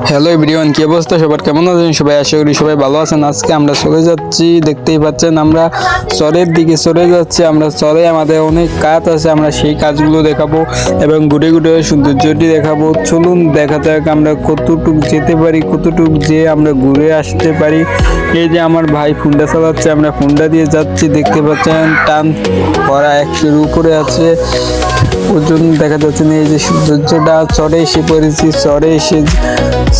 Hello everyone, কি অবস্থা সবার? কেমন আছেন সবাই? আশা করি সবাই ভালো আছেন। আজকে আমরা চলে যাচ্ছি, দেখতেই পাচ্ছেন আমরা চরের দিকে চলে যাচ্ছি। আমরা চরে আমাদের অনেক কাজ আছে, আমরা সেই কাজগুলো দেখাবো এবং ঘুরে ঘুরে সৌন্দর্যটি দেখাবো। চলুন দেখা যাক আমরা কতটুক যেতে পারি, কতটুক যে আমরা ঘুরে আসতে পারি। এই যে আমার ভাই ফোনটা চালাচ্ছে, আমরা ফোনটা দিয়ে যাচ্ছি। দেখতে পাচ্ছেন টান করা 100-এর উপরে আছে ওজন দেখা যাচ্ছে না। এই যে সৌন্দর্যটা চরে এসে পড়েছি।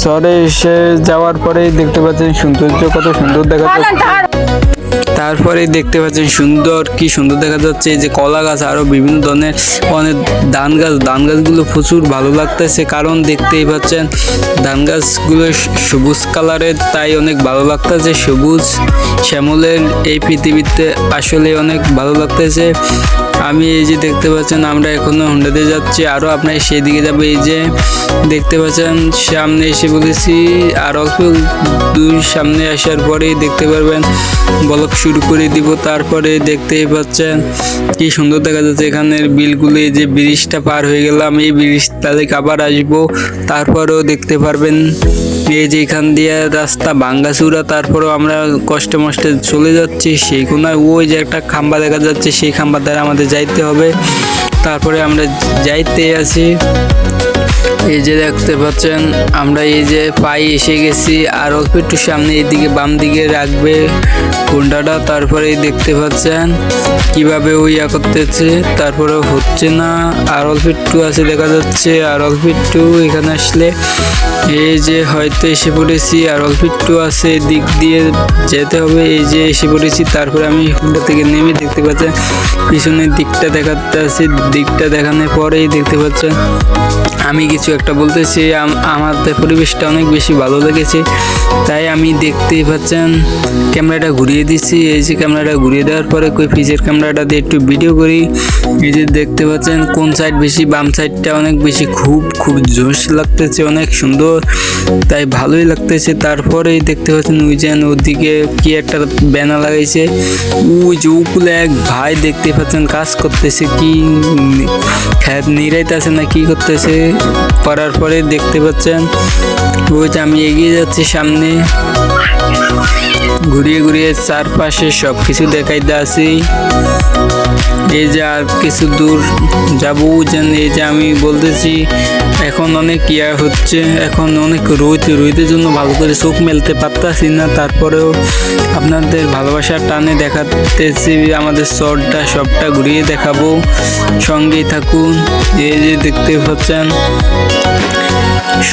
চরে এসে যাওয়ার পরেই দেখতে পাচ্ছেন সৌন্দর্য কত সুন্দর দেখা যাচ্ছে। তারপরে দেখতে পাচ্ছেন কি সুন্দর দেখা যাচ্ছে। এই যে কলা গাছ, আরো বিভিন্ন ধরনের অনেক ধান গাছগুলো প্রচুর ভালো লাগতেছে, কারণ দেখতেই পাচ্ছেন ধান গাছগুলো সবুজ কালারের, তাই অনেক ভালো লাগতেছে। সবুজ শ্যামলের এই পৃথিবীতে আসলে অনেক ভালো লাগতেছে। আমি এই যে দেখতে পাচ্ছেন আমরা এখনো হোন্ডাতে যাচ্ছি, আরো আপনার সেদিকে যাবো। এই যে দেখতে পাচ্ছেন সামনে এসে বলেছি, আর অল্প দূর সামনে আসার পরেই দেখতে পারবেন ব্লক শুরু করে দিব। তারপরে দেখতেই পাচ্ছেন কি সুন্দর দেখা যাচ্ছে এখানের বিলগুলো। এই যে ব্রিজটা পার হয়ে গেলাম, এই ব্রিজ তাহলে আবার আসবো। তারপরেও দেখতে পারবেন এই যে এখান দিয়ে রাস্তা ভাঙ্গাচুরা, তারপরেও আমরা কষ্টে মষ্টে চলে যাচ্ছি। সেই কোনায় ওই যে একটা খাম্বা দেখা যাচ্ছে, সেই খাম্বার দ্বারা আমাদের যাইতে হবে। তারপরে আমরা যাইতে আছি। এই যে দেখতে পাচ্ছেন আমরা এই যে পাই এসে গেছি, আর অল্প একটু সামনে এইদিকে বাম দিকে রাখবে হোন্ডাটা। তারপরে দেখতে পাচ্ছেন কিভাবে ইয়া করতেছে, তারপরে হচ্ছে না, আর অল্প একটু আছে দেখা যাচ্ছে, আর অল্প একটু এখানে আসলে এই যে হয়তো এসে পড়েছি, আর অল্প একটু আছে দিক দিয়ে যেতে হবে। এই যে এসে পড়েছি। তারপরে আমি হোন্ডা থেকে নেমে দেখতে পাচ্ছেন পিছনের দিকটা দেখাতে আছি। দিকটা দেখানোর পরেই দেখতে পাচ্ছেন আমি কিছু একটা বলতেছি। আমাদের পরিবেশটা অনেক বেশি ভালো লেগেছে, তাই আমি দেখতেই পাচ্ছেন ক্যামেরাটা ঘুরিয়ে দিচ্ছি। এই যে ক্যামেরাটা ঘুরিয়ে দেওয়ার পরে পিছের ক্যামেরাটা দিয়ে একটু ভিডিও করি। এই যে দেখতে পাচ্ছেন কোন সাইড বেশি, বাম সাইডটা অনেক বেশি খুব জোশ লাগতেছে, অনেক সুন্দর, তাই ভালোই লাগতেছে। তারপরেই দেখতে পাচ্ছেন ওই যে ওদিকে কি একটা ব্যানার লাগাইছে, ওই যে উপলে এক ভাই দেখতে পাচ্ছেন কাজ করতেছে, কি খ্যাত নিরাইতেছে না কি করতেছে। করার পরে দেখতে পাচ্ছেন ওই যে আমি এগিয়ে যাচ্ছি সামনে, ঘুরিয়ে চারপাশে সব কিছু দেখাইতে আসি। এই যে আর কিছু দূর যাবো, যেন এই যে আমি বলতেছি এখন অনেক ইয়া হচ্ছে, এখন অনেক রোদের জন্য ভালো করে চোখ মেলতে পারতাছি না। তারপরেও আপনাদের ভালোবাসার টানে দেখাতেছি আমাদের শর্টটা সবটা ঘুরিয়ে দেখাবো, সঙ্গেই থাকুন। এই যে দেখতে পাচ্ছেন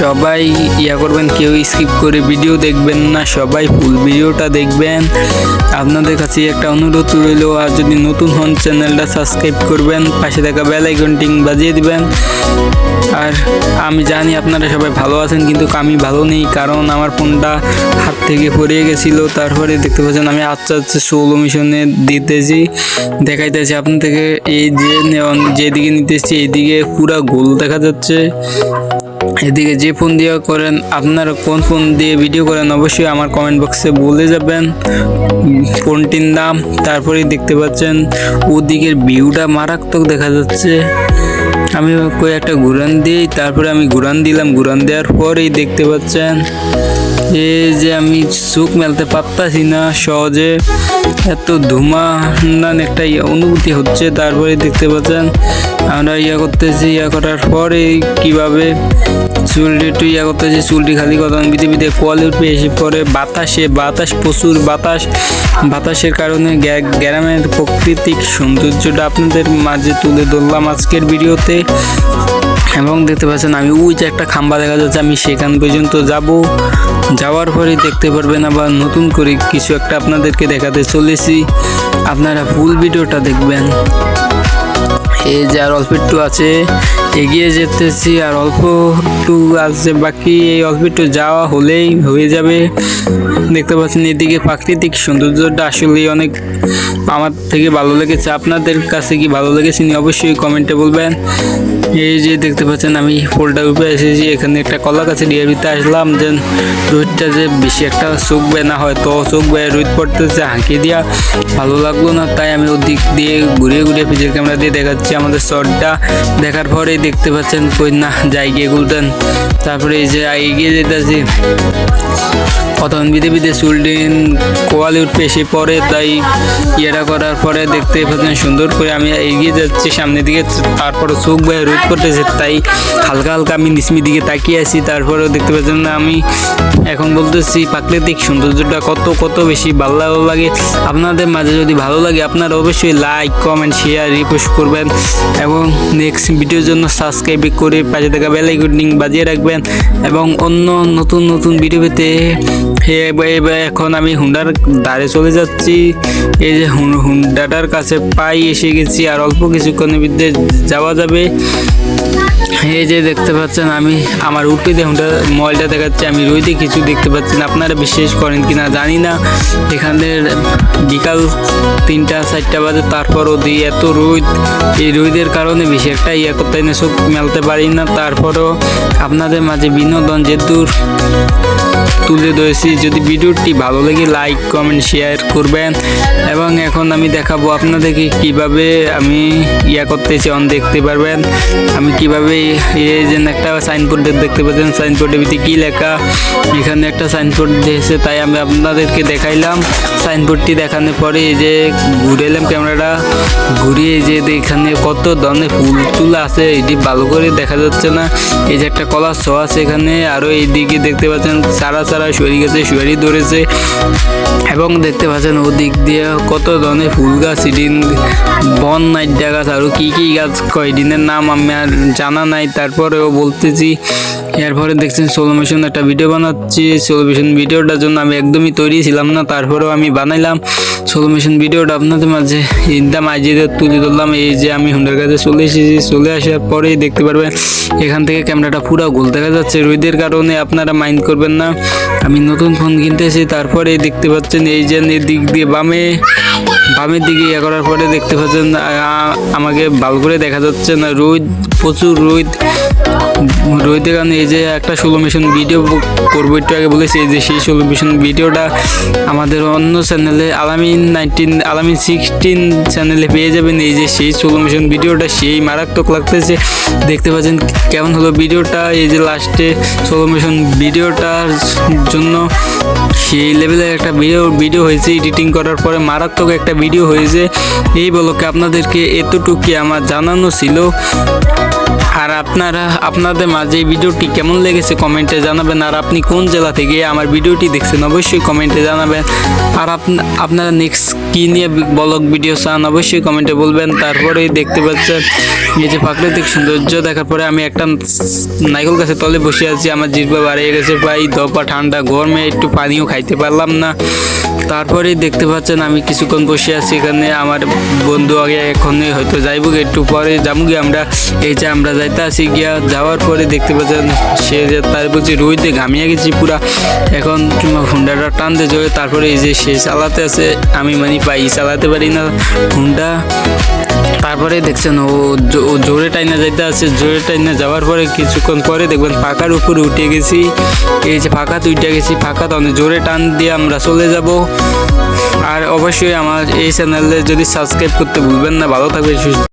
সবাই ইয়া করবেন, কেউ স্কিপ করে ভিডিও দেখবেন না, সবাই ফুল ভিডিওটা দেখবেন। আপনাদের কাছে একটা অনুরোধ রইল, আর যদি নতুন হন চ্যানেলটা সাবস্ক্রাইব করবেন, পাশে থাকা বেল আইকনটি বাজিয়ে দিবেন। আর আমি জানি আপনারা সবাই ভালো আছেন, কিন্তু আমি ভালো নেই, কারণ আমার ফোনটা হাত থেকে পড়িয়ে গেছিলো। তারপরে দেখতে পাচ্ছেন আমি আস্তে সোলো মিশনে দিতেছি, দেখাইতেছি আপনাদেরকে। এই যে যেদিকে নিতেছি এইদিকে পুরা গোল দেখা যাচ্ছে। এদিকে যে ফোন দিয়ে করেন, আপনারা কোন ফোন দিয়ে ভিডিও করেন অবশ্যই আমার কমেন্ট বক্সে বলে যাবেন ফোনটির নাম। তারপরে দেখতে পাচ্ছেন ওদিকের ভিউটা মারাত্মক দেখা যাচ্ছে। আমি একটা ঘুরান দিই, তারপরে আমি ঘুরান দিলাম। ঘুরান দেওয়ার পরেই দেখতে পাচ্ছেন এই যে আমি চোখ মেলতে পারতাছি না সহজে, এত ধুমার একটা অনুভূতি হচ্ছে। তারপরে দেখতে পাচ্ছেন আমরা ইয়া করতেছি, ইয়া করার পরে কিভাবে চুলটি একটু ইয়া করতেছি, চুলটি খালি কথা পৃথিবীতে কল উঠবে এসে পরে বাতাস প্রচুর বাতাসের কারণে গ্রামের প্রাকৃতিক সৌন্দর্যটা আপনাদের মাঝে তুলে ধরলাম আজকের ভিডিওতে। এবং দেখতে পাচ্ছেন আমি ওই যে একটা খাম্বা দেখা যাচ্ছে, আমি সেখান পর্যন্ত যাওয়ার পরে দেখতে পারবেন আবার নতুন করে কিছু একটা আপনাদেরকে দেখাতে চলেছি। আপনারা ফুল ভিডিওটা দেখবেন। এই যে আর অল্প একটু আছে, এগিয়ে যেতেছি, আর অল্প একটু আছে বাকি, এই অল্প একটু যাওয়া হলেই হয়ে যাবে। দেখতে পাচ্ছেন এদিকে প্রাকৃতিক সৌন্দর্যটা আসলে অনেক আমার থেকে ভালো লেগেছে। আপনাদের কাছে কি ভালো লেগেছে অবশ্যই কমেন্টে বলবেন। এই যে দেখতে পাচ্ছেন আমি পোলটার উপরে এসেছি, এখানে একটা কলা গাছের ডিয়ারিতে আসলাম, যে রোদটা যে বেশি একটা চোখ বেয়ে না হয়, তো চোখ বেয়ে রোদ পড়তেছে হাঁকি দিয়া ভালো লাগলো না, তাই আমি ওদিক দিয়ে ঘুরিয়ে পিছের ক্যামেরা দিয়ে দেখাচ্ছি আমাদের শটটা। দেখার পরে দেখতে পাচ্ছেন কই না যাই গিয়ে গুলতেন। তারপরে এই যে এগিয়ে যেতেছি, প্রথম বিধে বিধে চুলটিন কোয়ালি উঠবে এসে পরে, তাই ইয়েটা করার পরে দেখতে পাচ্ছেন সুন্দর করে আমি এগিয়ে যাচ্ছি সামনের দিকে। তারপরে চোখ বাইরে রোদ করতেছে, তাই হালকা হালকা আমি নিচমির দিকে তাকিয়ে আছি। তারপরেও দেখতে পাচ্ছেন না, আমি এখন বলতেছি প্রাকৃতিক সৌন্দর্যটা কত কত বেশি ভালো লাগে। আপনাদের মাঝে যদি ভালো লাগে আপনারা অবশ্যই লাইক, কমেন্ট, শেয়ার, রিপোস্ট করবেন এবং নেক্সট ভিডিওর জন্য সাবস্ক্রাইব করে পাশে থাকা বেল আইকনটি বাজিয়ে রাখবেন এবং অন্য নতুন নতুন ভিডিও পেতে এখন আমি হুন্ডার ধারে চলে যাচ্ছি। এই যে হুন্ডাটার কাছে পাই এসে গেছি, আর অল্প কিছুক্ষণের মধ্যে যাওয়া যাবে। এই যে দেখতে পাচ্ছেন আমি আমার উল্টিতে হুন্ডা মোবাইলটা দেখাচ্ছি, আমি রোদে কিছু দেখতে পাচ্ছি না। আপনারা বিশ্বাস করেন কিনা জানি না, এখানে বিকাল 3টা-4টা বাজে, তারপরও দিই এত রোদ। এই রোদের কারণে বেশি একটা করতে না, চোখ মেলতে পারি না। তারপরও আপনাদের মাঝে বিনোদন যেদূর তুলে ধরেছি। যদি ভিডিওটি ভালো লাগে লাইক, কমেন্ট, শেয়ার করবেন এবং এখন আমি দেখাবো আপনাদেরকে কিভাবে আমি করতেছি। দেখতে পারবেন আমি কিভাবে এই যে একটা সাইনবোর্ড দেখতে পাচ্ছেন, সাইনবোর্ডের ভিতরে কি লেখা, এখানে একটা সাইনবোর্ড দিয়েছে, তাই আমি আপনাদেরকে দেখাইলাম। সাইনবোর্ডটি দেখানোর পরে এই যে ঘুরে এলাম ক্যামেরাটা ঘুরিয়ে, যে এখানে কত ধরনের ফুল টুল আছে এটি ভালো করে দেখা যাচ্ছে না। এই যে একটা কলার ছ আছে এখানে, আরও এইদিকে দেখতে পাচ্ছেন সারা সারা শুয়ারি গেছে, শুয়ারি ধরেছে এবং দেখতে পাচ্ছেন ওদিক দিয়ে কত ধরনের ফুল গাছ, সিডিন, বন নাইডা গাছ, আরও কি কি গাছ কয়দিনের নাম আমি আর জানা নাই, তারপরেও বলতেছি। এরপরে দেখছেন সোলো মোশন একটা ভিডিও বানাচ্ছি। সোলো মোশন ভিডিওটার জন্য আমি একদমই তৈরি ছিলাম না, তারপরেও আমি বানাইলাম সোলো মোশন ভিডিওটা আপনাদের মাঝে একদম আইজিতে তুলে ধরলাম। এই যে আমি হুন্ডার কাছে চলে এসেছি, চলে আসার পরেই দেখতে পারবেন এখান থেকে ক্যামেরাটা পুরো গোল দেখা যাচ্ছে। রোদের কারণে আপনারা মাইন্ড করবেন না, আমি নতুন ফোন কিনতেছি। তারপরে দেখতে পাচ্ছেন এই যে দিক দিয়ে বামের দিকে করার পরে দেখতে পাচ্ছেন আমাকে ভালো করে দেখা যাচ্ছে না, রোদ প্রচুর রোদের কারণে। এই যে একটা সোলো মোশন ভিডিও করবো, একটু আগে বলেছি, এই যে সেই সোলো মোশন ভিডিওটা আমাদের অন্য চ্যানেলে আলামিন 16 চ্যানেলে পেয়ে যাবেন। এই যে সেই সোলো মোশন ভিডিওটা সেই মারাত্মক লাগতেছে, দেখতে পাচ্ছেন কেমন হলো ভিডিওটা। এই যে লাস্টে সোলো মোশন ভিডিওটার জন্য সেই লেভেলের একটা ভিডিও হয়েছে, এডিটিং করার পরে মারাত্মক একটা ভিডিও হয়েছে। এই বলকে আপনাদেরকে এতটুকু আমার জানানো ছিল। আর আপনাদের মাঝে এই ভিডিওটি কেমন লেগেছে কমেন্টে জানাবেন, আর আপনি কোন জেলা থেকে আমার ভিডিওটি দেখছেন অবশ্যই কমেন্টে জানাবেন। আর আপনারা নেক্সট কী নিয়ে ব্লগ ভিডিও চান অবশ্যই কমেন্টে বলবেন। তারপরে দেখতে পাচ্ছেন এই যে প্রাকৃতিক সৌন্দর্য দেখার পরে আমি একটা নাইকল গাছের তলে বসে আছি, আমার জিহ্বা বাড়িয়ে গেছে প্রায় দপা, ঠান্ডা গরমে একটু পানিও খাইতে পারলাম না। তারপরে দেখতে পাচ্ছেন আমি কিছুক্ষণ বসে আছি এখানে, আমার বন্ধু আগে এখনই হয়তো যাইব, একটু পরে যাবো গিয়ে আমরা। এই যে আমরা যাইতে আসি গিয়া, যাওয়ার পরে দেখতে পাচ্ছেন সে যে তার বলছি রোদে ঘামিয়ে গেছি পুরা, এখন হুন্ডাটা টানতে জোরে। তারপরে এই যে সে চালাতে আছে, আমি চালাতে পারি না হুন্ডা। তারপরে দেখছেন ও জোরে টাইনা যাইতে আছে, জোরে টাইনা যাওয়ার পরে কিছুক্ষণ পরে দেখবেন ফাঁকার উপরে উঠে গেছি। এই যে ফাঁকাতে উঠে গেছি, ফাঁকাতে অনেক জোরে টান দিয়ে আমরা চলে যাব। আর অবশ্যই আমার এই চ্যানেলে যদি সাবস্ক্রাইব করতে ভুলবেন না। ভালো থাকবেন, সুস্থ।